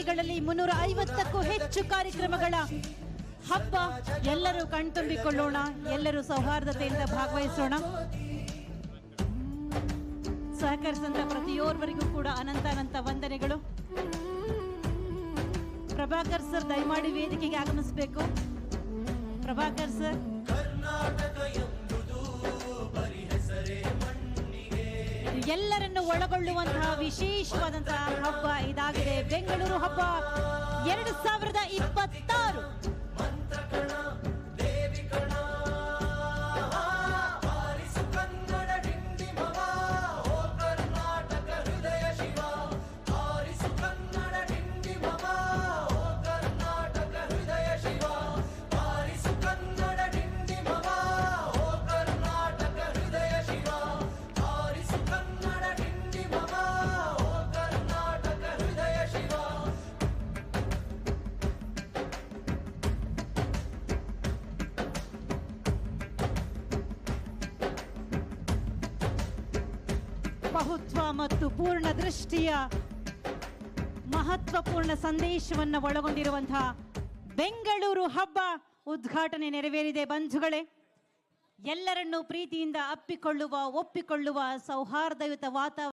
ಗಳಲ್ಲಿ 350ಕ್ಕೂ ಹೆಚ್ಚು ಕಾರ್ಯಕ್ರಮಗಳ ಹಬ್ಬ. ಎಲ್ಲರೂ ಕಣ್ತುಂಬಿಕೊಳ್ಳೋಣ, ಎಲ್ಲರೂ ಸೌಹಾರ್ದತೆಯಿಂದ ಭಾಗವಹಿಸೋಣ. ಸಹಕರಿಸಿದ ಪ್ರತಿಯೋರ್ವರಿಗೂ ಕೂಡ ಅನಂತ ವಂದನೆಗಳು. ಪ್ರಭಾಕರ್ ಸರ್ ದಯಮಾಡಿ ವೇದಿಕೆಗೆ ಆಗಮಿಸಬೇಕು. ಪ್ರಭಾಕರ್ ಸರ್. ಎಲ್ಲರನ್ನು ಒಳಗೊಳ್ಳುವಂತಹ ವಿಶೇಷವಾದಂತಹ ಹಬ್ಬ ಇದಾಗಿದೆ. ಬೆಂಗಳೂರು ಹಬ್ಬ 2026. ಬಹುತ್ವ ಮತ್ತು ಪೂರ್ಣ ದೃಷ್ಟಿಯ ಮಹತ್ವಪೂರ್ಣ ಸಂದೇಶವನ್ನು ಒಳಗೊಂಡಿರುವಂತಹ ಬೆಂಗಳೂರು ಹಬ್ಬ ಉದ್ಘಾಟನೆ ನೆರವೇರಿದೆ. ಬಂಧುಗಳೇ, ಎಲ್ಲರನ್ನೂ ಪ್ರೀತಿಯಿಂದ ಒಪ್ಪಿಕೊಳ್ಳುವ ಸೌಹಾರ್ದಯುತ ವಾತಾವರಣ